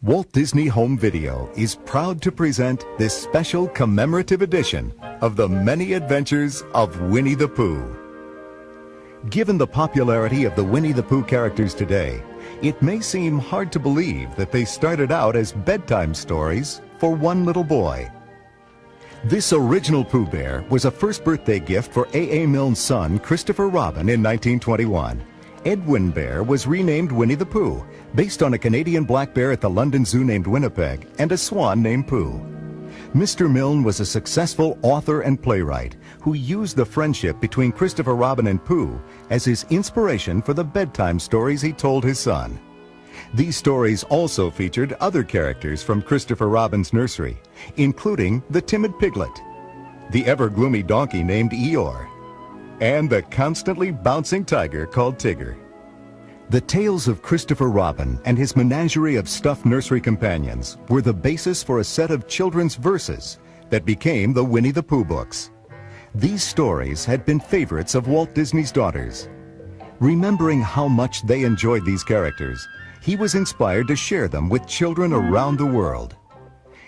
Walt Disney Home Video is proud to present this special commemorative edition of the many adventures of Winnie the Pooh. Given the popularity of the Winnie the Pooh characters today, it may seem hard to believe that they started out as bedtime stories for one little boy. This original Pooh Bear was a first birthday gift for A.A. Milne's son, Christopher Robin, in 1921. Edwin Bear was renamed Winnie the Pooh, based on a Canadian black bear at the London Zoo named Winnipeg and a swan named Pooh. Mr. Milne was a successful author and playwright who used the friendship between Christopher Robin and Pooh as his inspiration for the bedtime stories he told his son. These stories also featured other characters from Christopher Robin's nursery, including the timid piglet, the ever-gloomy donkey named Eeyore, and the constantly bouncing tiger called Tigger. The tales of Christopher Robin and his menagerie of stuffed nursery companions were the basis for a set of children's verses that became the Winnie the Pooh books. These stories had been favorites of Walt Disney's daughters. Remembering how much they enjoyed these characters, he was inspired to share them with children around the world.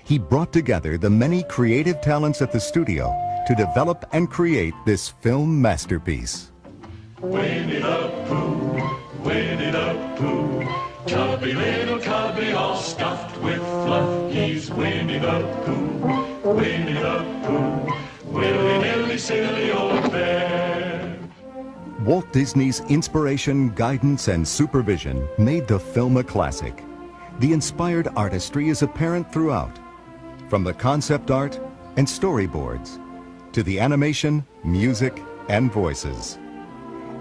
He brought together the many creative talents at the studio to develop and create this film masterpiece. Winnie the Pooh, Winnie the Pooh, chubby little cubby all stuffed with fluff. He's Winnie the Pooh, Winnie the Pooh, willy-nilly silly old bear. Walt Disney's inspiration, guidance, and supervision made the film a classic. The inspired artistry is apparent throughout, from the concept art and storyboards to the animation, music, and voices.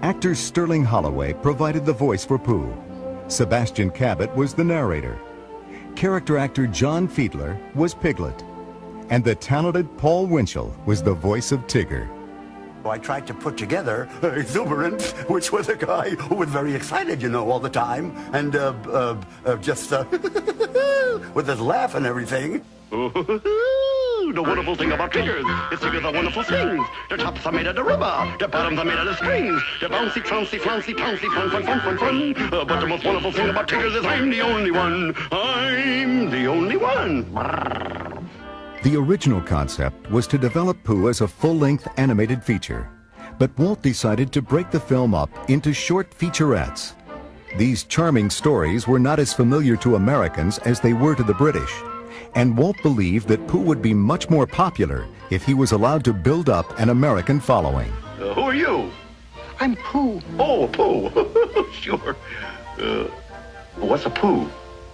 Actor Sterling Holloway provided the voice for Pooh. Sebastian Cabot was the narrator. Character actor John Fiedler was Piglet. And the talented Paul Winchell was the voice of Tigger. I tried to put together exuberant, which was a guy who was very excited, all the time, and just with his laugh and everything. The wonderful thing about Tiggers is Tiggers are wonderful things. Their tops are made out of rubber, their bottoms are made out of strings. They're bouncy, flouncy, flouncy, pouncy, fun, fun, fun, fun, fun. But the most wonderful thing about Tiggers is I'm the only one. I'm the only one. The original concept was to develop Pooh as a full-length animated feature, but Walt decided to break the film up into short featurettes. These charming stories were not as familiar to Americans as they were to the British, and Walt believed that Pooh would be much more popular if he was allowed to build up an American following. Who are you? I'm Pooh. Oh, Pooh. Sure. What's a Pooh?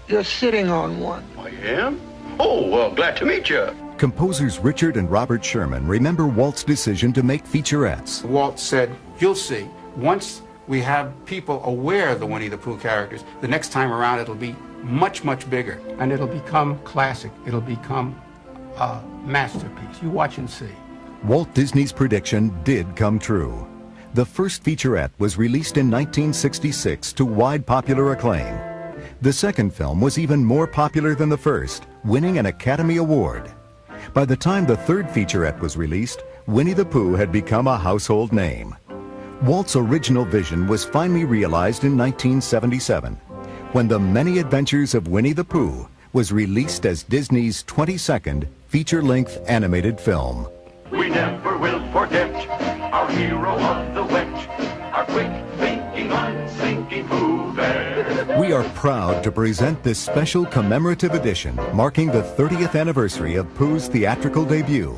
You're sitting on one. I am? Oh, well, glad to meet you. Composers Richard and Robert Sherman remember Walt's decision to make featurettes. Walt said, you'll see, once we have people aware of the Winnie the Pooh characters, the next time around it'll be much, much bigger. And it'll become classic. It'll become a masterpiece. You watch and see. Walt Disney's prediction did come true. The first featurette was released in 1966 to wide popular acclaim. The second film was even more popular than the first, winning an Academy Award. By the time the third featurette was released, Winnie the Pooh had become a household name. Walt's original vision was finally realized in 1977, when The Many Adventures of Winnie the Pooh was released as Disney's 22nd feature-length animated film. We never will forget our hero of the wet, our quick-thinking, unthinking Pooh Bear. We are proud to present this special commemorative edition marking the 30th anniversary of Pooh's theatrical debut,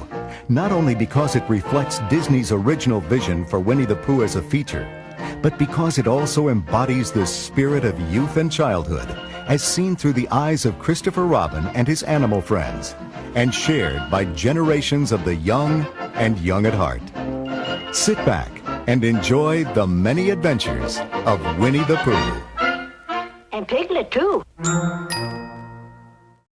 not only because it reflects Disney's original vision for Winnie the Pooh as a feature, but because it also embodies the spirit of youth and childhood as seen through the eyes of Christopher Robin and his animal friends, and shared by generations of the young and young at heart. Sit back and enjoy the many adventures of Winnie the Pooh. And Piglet, too.